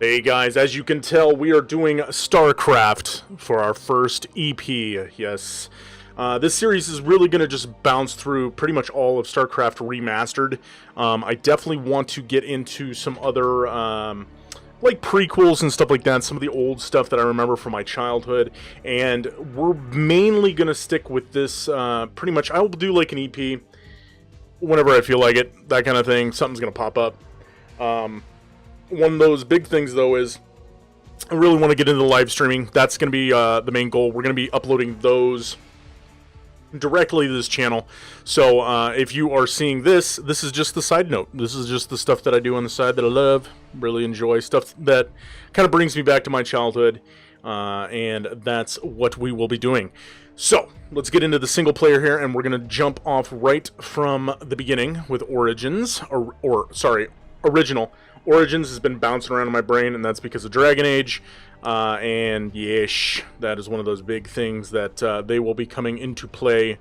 Hey guys, as you can tell, we are doing StarCraft for our first EP. Yes. This series is really going to just bounce through pretty much all of StarCraft Remastered. I definitely want to get into some other, like prequels and stuff like that, some of the old stuff that I remember from my childhood. And we're mainly going to stick with this, pretty much. I will do like an EP whenever I feel like it, that kind of thing. Something's going to pop up. One of those big things, though, is I really want to get into the live streaming. That's going to be the main goal. We're going to be uploading those directly to this channel. So if you are seeing this is just the side note. This is just the stuff that I do on the side that I love, really enjoy, stuff that kind of brings me back to my childhood, and that's what we will be doing. So let's get into the single player here, and we're going to jump off right from the beginning with Origins, Original. Origins has been bouncing around in my brain, and that's because of Dragon Age, and yes, that is one of those big things that they will be coming into play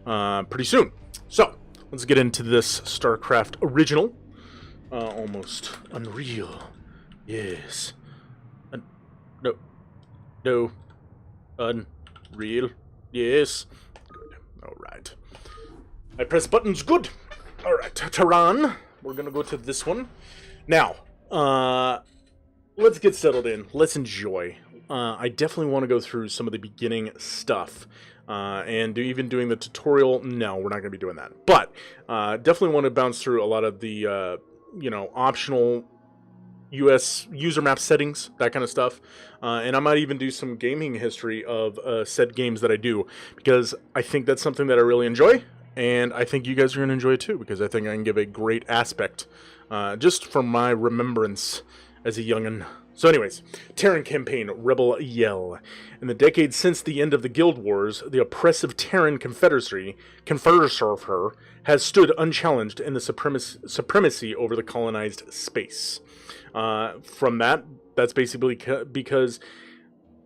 pretty soon. So, let's get into this StarCraft Original. Almost unreal. Yes. No. Unreal. Yes. Good. Alright. I press buttons. Good. Alright. Terran. We're gonna go to this one. Now, let's get settled in. Let's enjoy. I definitely want to go through some of the beginning stuff. And even doing the tutorial, no, we're not going to be doing that. But definitely want to bounce through a lot of the, optional US user map settings, that kind of stuff. And I might even do some gaming history of said games that I do, because I think that's something that I really enjoy. And I think you guys are going to enjoy it too, because I think I can give a great aspect, just from my remembrance as a youngin'. So anyways, Terran campaign, Rebel Yell. In the decades since the end of the Guild Wars, the oppressive Terran Confederacy has stood unchallenged in the supremacy over the colonized space. That's basically because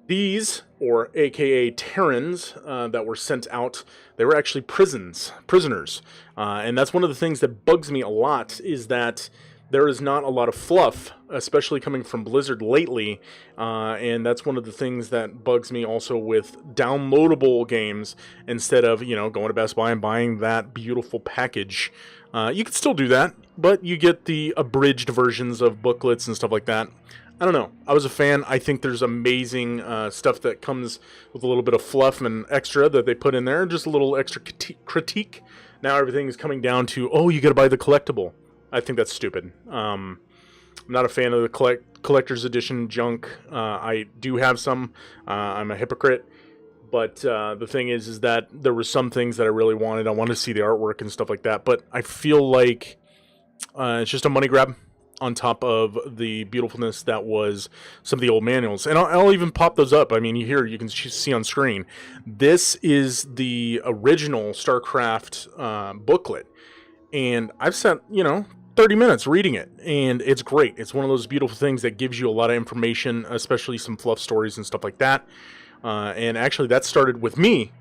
these, or aka Terrans, that were sent out, they were actually prisoners. And that's one of the things that bugs me a lot, is that there is not a lot of fluff, especially coming from Blizzard lately. And that's one of the things that bugs me also with downloadable games, instead of, going to Best Buy and buying that beautiful package. You can still do that, but you get the abridged versions of booklets and stuff like that. I don't know. I was a fan. I think there's amazing stuff that comes with a little bit of fluff and extra that they put in there. Just a little extra critique. Now everything is coming down to, oh, you got to buy the collectible. I think that's stupid. I'm not a fan of the collector's edition junk. I do have some. I'm a hypocrite. But the thing is that there were some things that I really wanted. I wanted to see the artwork and stuff like that. But I feel like it's just a money grab, on top of the beautifulness that was some of the old manuals. And I'll even pop those up. I mean, you can see on screen. This is the original StarCraft booklet. And I've spent, 30 minutes reading it. And it's great. It's one of those beautiful things that gives you a lot of information, especially some fluff stories and stuff like that. And actually, that started with me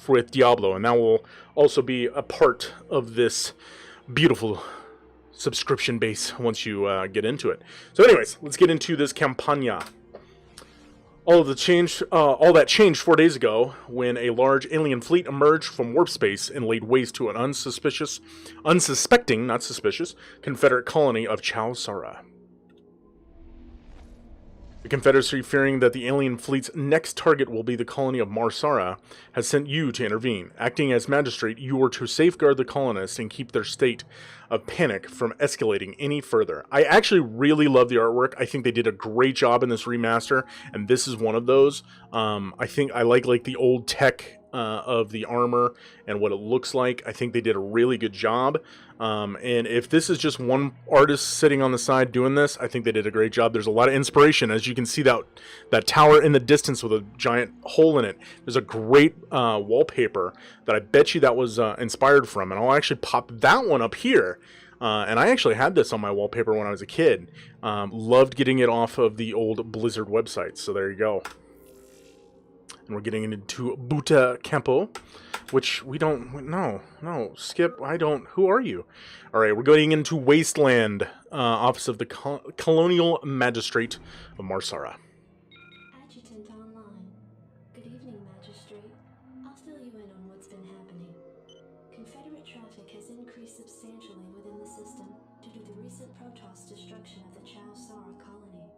with Diablo. And that will also be a part of this beautiful subscription base once you get into it. So anyways, let's get into this campagna. All that changed 4 days ago when a large alien fleet emerged from warp space and laid waste to an unsuspecting, not suspicious, Confederate colony of Chao Sara. The Confederacy, fearing that the alien fleet's next target will be the colony of Marsara, has sent you to intervene. Acting as magistrate, you are to safeguard the colonists and keep their state of panic from escalating any further. I actually really love the artwork. I think they did a great job in this remaster, and this is one of those. I think I like the old tech of the armor and what it looks like. I think they did a really good job. And if this is just one artist sitting on the side doing this, I think they did a great job. There's a lot of inspiration, as you can see that tower in the distance with a giant hole in it. There's a great wallpaper that I bet you that was inspired from, and I'll actually pop that one up here. And I actually had this on my wallpaper when I was a kid. Loved getting it off of the old Blizzard websites, so there you go. And we're getting into Buta Campo, which we don't... No, Skip, I don't... Who are you? Alright, we're going into Wasteland. Office of the Colonial Magistrate of Marsara. Adjutant online. Good evening, Magistrate. I'll fill you in on what's been happening. Confederate traffic has increased substantially within the system due to the recent Protoss destruction of the Sara colony.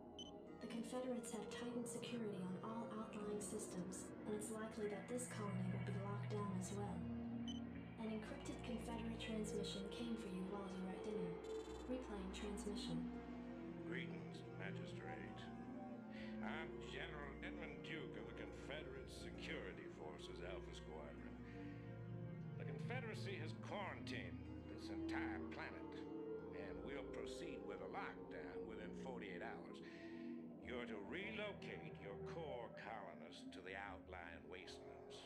The Confederates have tightened security on all outlying systems, and it's likely that this colony will be locked down as well. An encrypted Confederate transmission came for you while you were at dinner. Replaying transmission. Greetings, Magistrate. I'm General Edmund Duke of the Confederate Security Forces Alpha Squadron. The Confederacy has quarantined this entire planet, and we'll proceed with a lockdown within 48 hours. You're to relocate your core colonists to the outlying wastelands.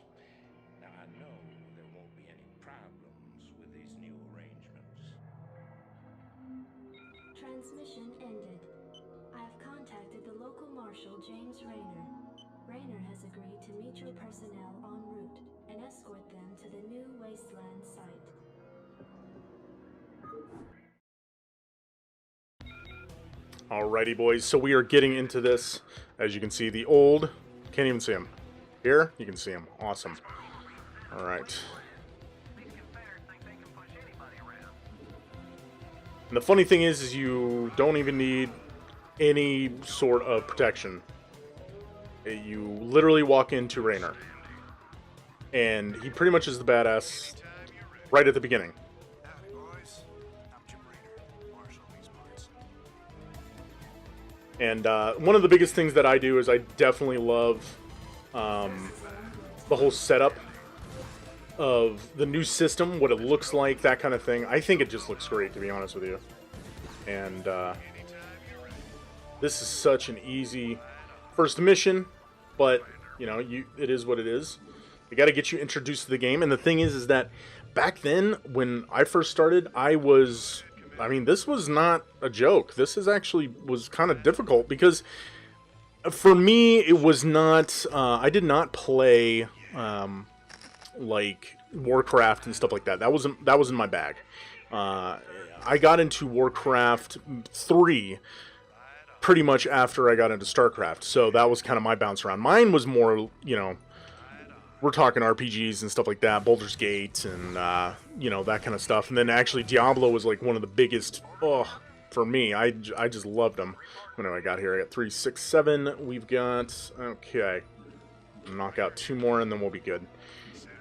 Now, I know there won't be any problems with these new arrangements. Transmission ended. I have contacted the local marshal, James Rayner. Rayner has agreed to meet your personnel en route and escort them to the new Wasteland site. Alrighty, boys, so we are getting into this. As you can see, the old... Can't even see him. Here, you can see him. Awesome. Alright. And the funny thing is you don't even need any sort of protection. You literally walk into Rayner. And he pretty much is the badass right at the beginning. And one of the biggest things that I do is I definitely love the whole setup of the new system, what it looks like, that kind of thing. I think it just looks great, to be honest with you. And this is such an easy first mission, but you know, it is what it is. They got to get you introduced to the game. And the thing is that back then, when I first started, I mean, this was not a joke. This is actually was kind of difficult because for me, it was not, I did not play, like Warcraft and stuff like that. That wasn't my bag. I got into Warcraft 3 pretty much after I got into StarCraft. So that was kind of my bounce around. Mine was more, you know, we're talking RPGs and stuff like that, Baldur's Gate and, you know, that kind of stuff. And then actually Diablo was like one of the biggest, for me. I just loved them. What do I got here? I got 3, 6, 7. We've got, okay. Knock out 2 more and then we'll be good.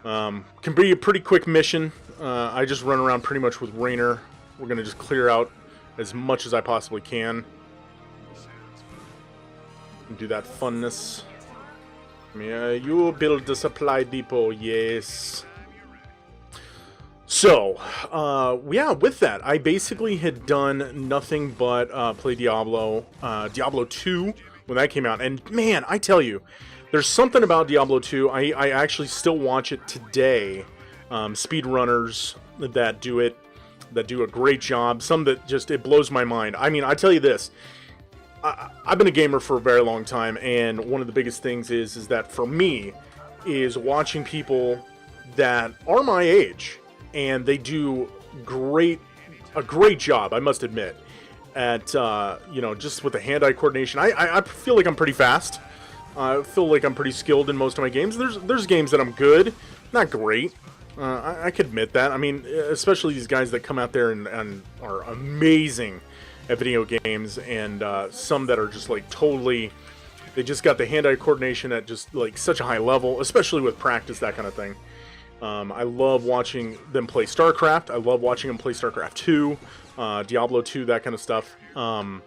Can be a pretty quick mission. I just run around pretty much with Rayner. We're going to just clear out as much as I possibly can. And do that funness. Yeah, you build the supply depot, yes. So, yeah, with that, I basically had done nothing but play Diablo 2 when that came out. And man, I tell you, there's something about Diablo 2. I actually still watch it today. Speedrunners that do it, that do a great job. Some that just, it blows my mind. I mean, I tell you this. I've been a gamer for a very long time, and one of the biggest things is that for me is watching people that are my age, and they do a great job, I must admit, at you know, just with the hand-eye coordination. I feel like I'm pretty fast. I feel like I'm pretty skilled in most of my games. There's games that I'm good, not great. I could admit that. I mean, especially these guys that come out there and are amazing at video games, and some that are just like totally, they just got the hand-eye coordination at just like such a high level, especially with practice, that kind of thing. I love watching them play StarCraft. I love watching them play StarCraft 2, Diablo 2, that kind of stuff. And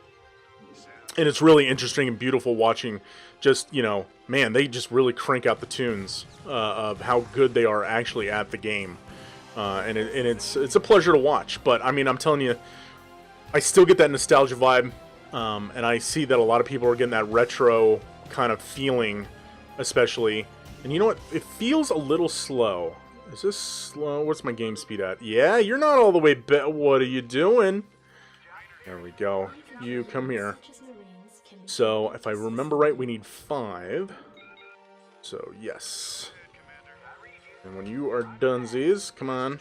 it's really interesting and beautiful watching just, you know, man, they just really crank out the tunes of how good they are actually at the game. And it's a pleasure to watch. But I mean, I'm telling you, I still get that nostalgia vibe, and I see that a lot of people are getting that retro kind of feeling, especially. And you know what? It feels a little slow. Is this slow? What's my game speed at? Yeah, you're not all the way what are you doing? There we go. You come here. So, if I remember right, we need 5. So, yes. And when you are donezies, come on.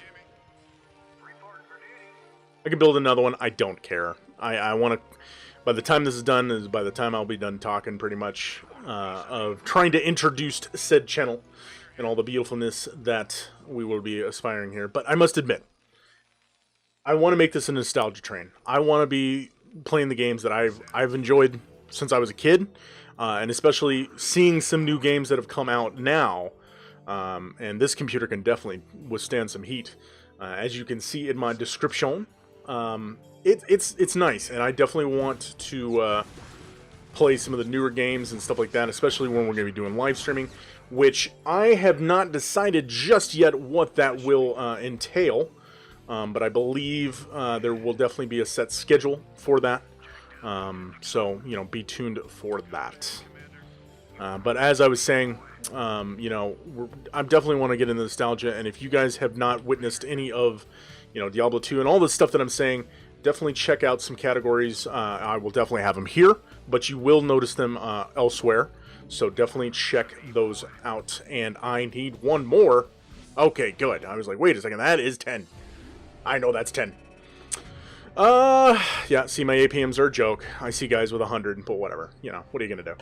I can build another one. I don't care. I want to, by the time this is done, is by the time I'll be done talking pretty much of trying to introduce said channel and all the beautifulness that we will be aspiring here. But I must admit, I want to make this a nostalgia train. I want to be playing the games that I've enjoyed since I was a kid, and especially seeing some new games that have come out now. And this computer can definitely withstand some heat. As you can see in my description, it's nice, and I definitely want to play some of the newer games and stuff like that, especially when we're going to be doing live streaming, which I have not decided just yet what that will entail, but I believe there will definitely be a set schedule for that, so, you know, be tuned for that. But as I was saying, you know, I definitely want to get into nostalgia, and if you guys have not witnessed any of, you know, Diablo 2 and all the stuff that I'm saying, definitely check out some categories. I will definitely have them here, but you will notice them elsewhere, so definitely check those out. And I need one more. Okay, good. I was like, wait a second, that is 10. I know that's 10. Yeah, see, my APMs are a joke. I see guys with 100, but whatever. You know, what are you gonna do?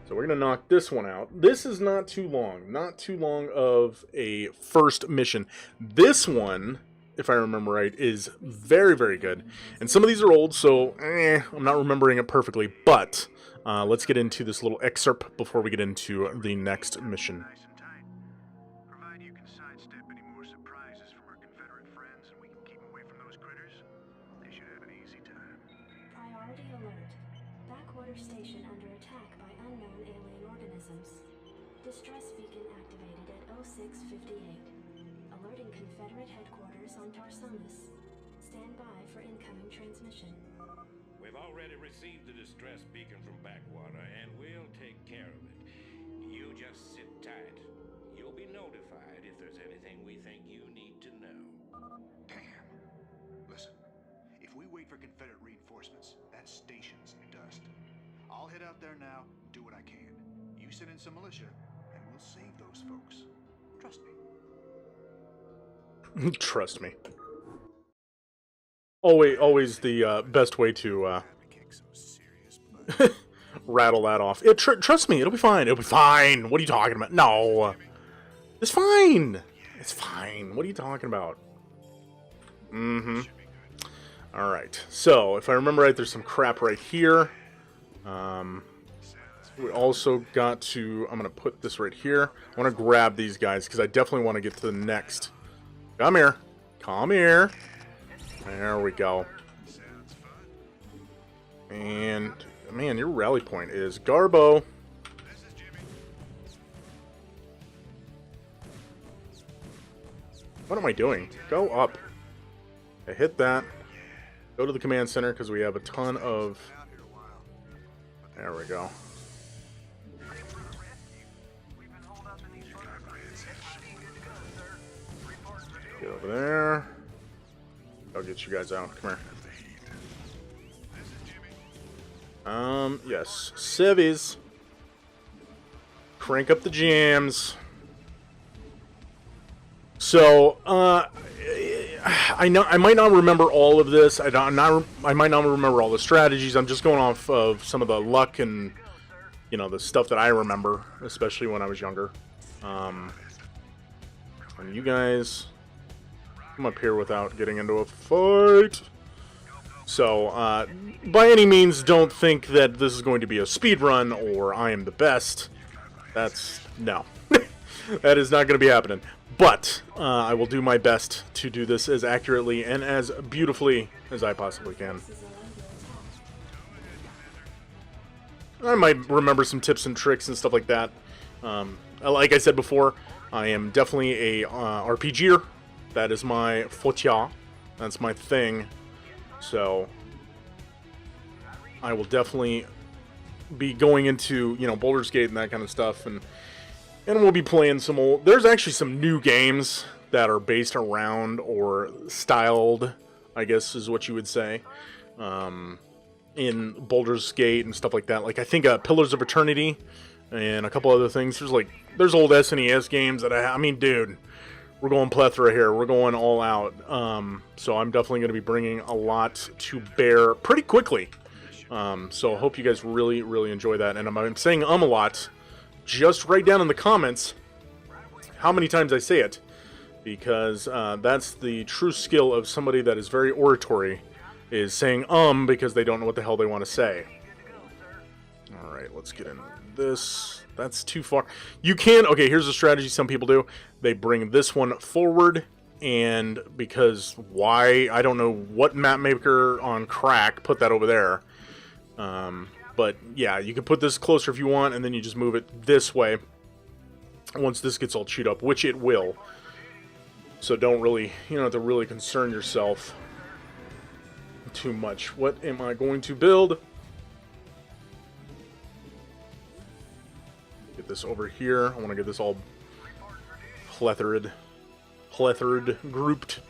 So we're going to knock this one out. This is not too long. Not too long of a first mission. This one, if I remember right, is very, very good. And some of these are old, so I'm not remembering it perfectly. But let's get into this little excerpt before we get into the next mission. Provided you can sidestep any more surprises from our Confederate friends and we can keep them away from those critters, they should have an easy time. Priority alert. Backwater station under attack by unknown alien organisms. Distress beacon activated at 0658. Alerting Confederate headquarters on Tarsonis. Stand by for incoming transmission. We've already received the distress beacon from Backwater, and we'll take care of it. You just sit tight. You'll be notified if there's anything we think you need to know. Damn. Listen, if we wait for Confederate reinforcements, that station's dust. I'll head out there now and do what I can. You send in some militia, and we'll save those folks. Trust me. Trust me. Always the best way to rattle that off. Trust me, it'll be fine. It'll be fine. What are you talking about? No. It's fine. It's fine. What are you talking about? Mm-hmm. Alright. So, if I remember right, there's some crap right here. We also got to... I'm going to put this right here. I want to grab these guys, because I definitely want to get to the next... Come here. Come here. There we go. And, man, your rally point is Garbo. What am I doing? Go up. I hit that. Go to the command center, because we have a ton of... There we go. Get over there. I'll get you guys out. Come here. Yes. Civvies. Crank up the jams. So, I might not remember all of this. I might not remember all the strategies. I'm just going off of some of the luck and, you know, the stuff that I remember, especially when I was younger. And you guys come up here without getting into a fight. So, by any means, don't think that this is going to be a speed run or I am the best. No. That is not going to be happening. But I will do my best to do this as accurately and as beautifully as I possibly can. I might remember some tips and tricks and stuff like that. Like I said before, I am definitely a RPGer. That is my forte. That's my thing. So I will definitely be going into, you know, Baldur's Gate and that kind of stuff, and we'll be playing some old... There's actually some new games that are based around or styled, I guess is what you would say, in Baldur's Gate and stuff like that. Like, I think Pillars of Eternity and a couple other things. There's old SNES games that I mean, dude, we're going plethora here. We're going all out. So I'm definitely going to be bringing a lot to bear pretty quickly. So I hope you guys really, really enjoy that. And I'm saying a lot. Just write down in the comments how many times I say it. Because that's the true skill of somebody that is very oratory, is saying because they don't know what the hell they want to say. Alright, let's get in this. That's too far. You can, okay, here's a strategy some people do. They bring this one forward, and because why, I don't know what map maker on crack put that over there. But yeah, you can put this closer if you want, and then you just move it this way once this gets all chewed up, which it will. So don't really, you don't have to really concern yourself too much. What am I going to build? Get this over here. I want to get this all plethored, grouped.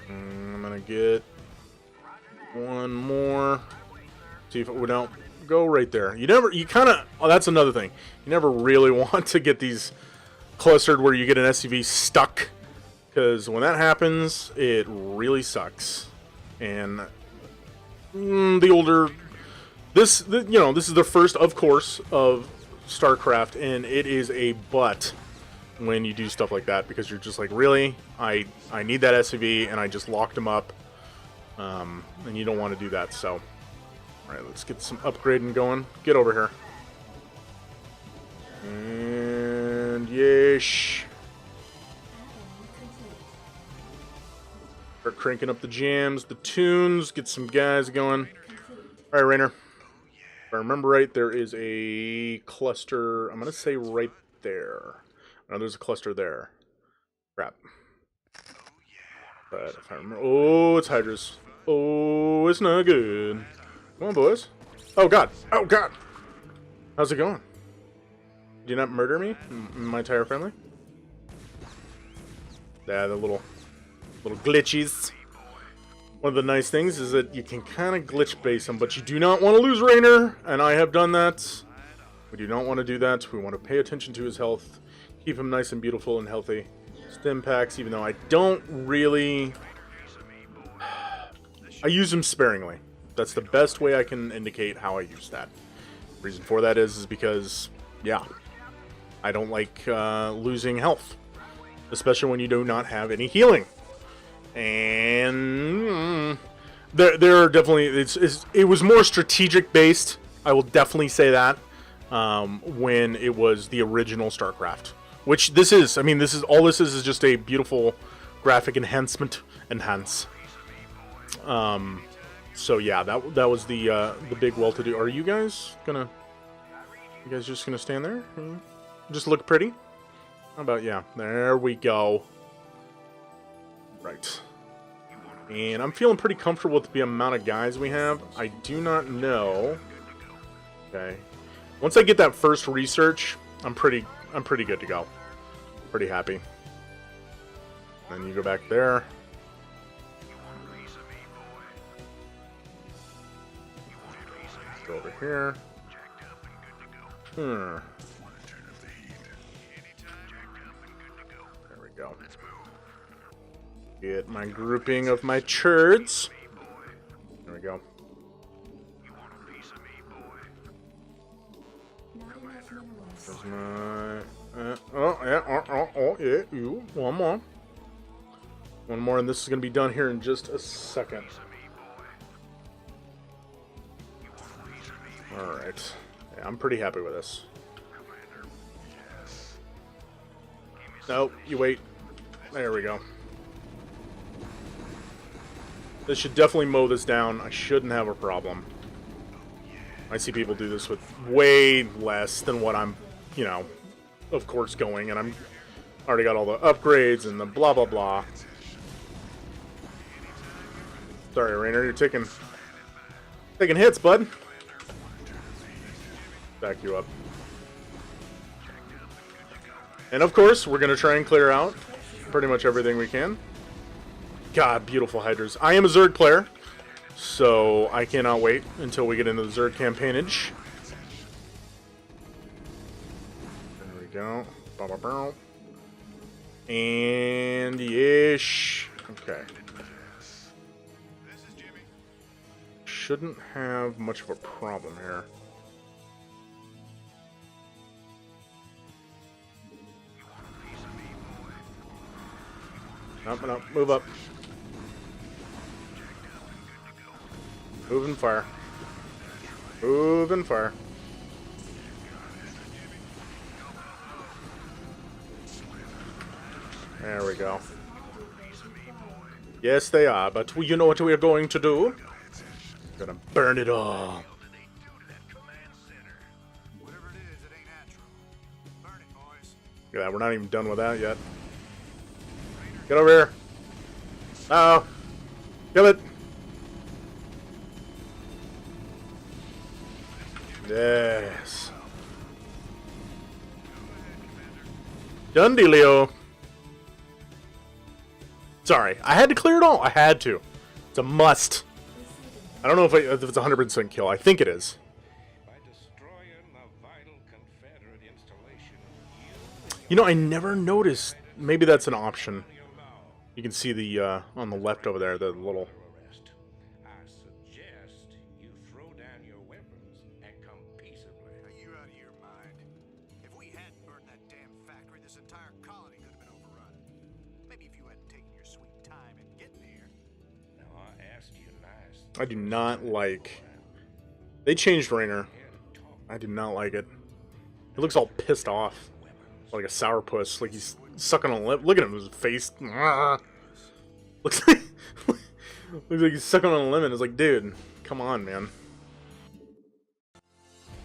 And I'm gonna get one more. See if it would not go right there. You kind of, oh, that's another thing. You never really want to get these clustered where you get an SUV stuck, because when that happens, it really sucks. And the older, this is the first, of course, of StarCraft, and it is a butt when you do stuff like that, because you're just like, really, I need that SUV, and I just locked him up, and you don't want to do that. So, all right, let's get some upgrading going. Get over here. And yes, start cranking up the jams, the tunes, get some guys going. All right, Rainer. If I remember right, there is a cluster. I'm gonna say right there. No, there's a cluster there. Crap. But if I remember, oh, it's Hydras. Oh, it's not good. Come on, boys. Oh God. Oh God. How's it going? Do you not murder me, my tire friendly? Yeah, the little glitches. One of the nice things is that you can kind of glitch base him, but you do not want to lose Rainer, and I have done that. We do not want to do that. We want to pay attention to his health, keep him nice and beautiful and healthy. Stim packs, even though I don't really, I use them sparingly. That's the best way I can indicate how I use that. The reason for that is because, yeah, I don't like losing health, especially when you do not have any healing. And there are definitely, it was more strategic based. I will definitely say that when it was the original StarCraft, which this is. I mean, this is just a beautiful graphic enhancement. So yeah, that was the big well-to-do. Are you guys just gonna stand there? Just look pretty? How about, yeah, there we go. Right. And I'm feeling pretty comfortable with the amount of guys we have. I do not know. Okay. Once I get that first research, I'm pretty good to go. Pretty happy. Then you go back there. Go over here. There we go. Get my grouping of my turds. There we go. There's my... yeah, you. One more. One more, and this is going to be done here in just a second. Alright. Yeah, I'm pretty happy with this. Nope, you wait. There we go. This should definitely mow this down. I shouldn't have a problem. I see people do this with way less than what I'm, of course, going. And I'm already got all the upgrades and the blah, blah, blah. Sorry, Rainer, you're taking hits, bud. Back you up. And of course, we're going to try and clear out pretty much everything we can. God, beautiful Hydras. I am a Zerg player, so I cannot wait until we get into the Zerg campaignage. There we go. Bow, bow, bow. And ish. Okay. This is Jimmy. Shouldn't have much of a problem here. Nope, nope, move up. Move and fire. Move and fire. There we go. Yes, they are, but you know what we're going to do? We're gonna burn it all. Whatever it is, it ain't natural. Burn it, boys. Yeah, we're not even done with that yet. Get over here. Uh-oh. Kill it. Yes. Done dealio. Sorry, I had to clear it all. I had to. It's a must. I don't know if it's a 100% kill. I think it is. By destroying the vital Confederate installation, You know, I never noticed. Maybe that's an option. You can see the on the left over there, the little. arrest. I suggest you throw down your weapons and come peaceably. Are you out of your mind? If we hadn't burned that damn factory, this entire colony could have been overrun. Maybe if you hadn't taken your sweet time in getting here. Now I asked you nice. I do not like. They changed Rainer. I do not like it. He looks all pissed off, like a sourpuss, like he's sucking on a lip. Look at him, his face. Looks like he's sucking on a lemon. It's like, dude, come on, man.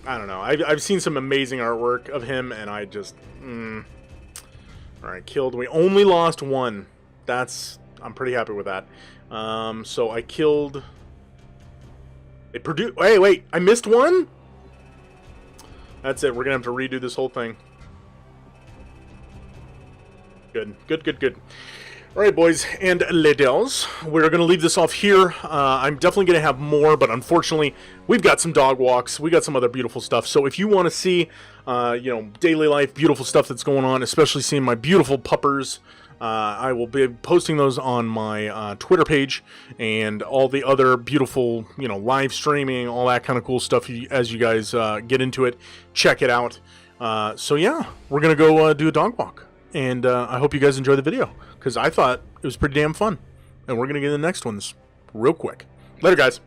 I don't know. I've seen some amazing artwork of him, and I just. All right, killed. We only lost one. I'm pretty happy with that. So I killed. They produced. Wait, I missed one. That's it. We're gonna have to redo this whole thing. Good. All right, boys and ladies, we're going to leave this off here. I'm definitely going to have more, but unfortunately, we've got some dog walks. We got some other beautiful stuff. So if you want to see, daily life, beautiful stuff that's going on, especially seeing my beautiful puppers, I will be posting those on my Twitter page and all the other beautiful, live streaming, all that kind of cool stuff. As you guys get into it, check it out. So yeah, we're going to go do a dog walk. And I hope you guys enjoy the video, because I thought it was pretty damn fun. And we're going to get to the next ones real quick. Later, guys.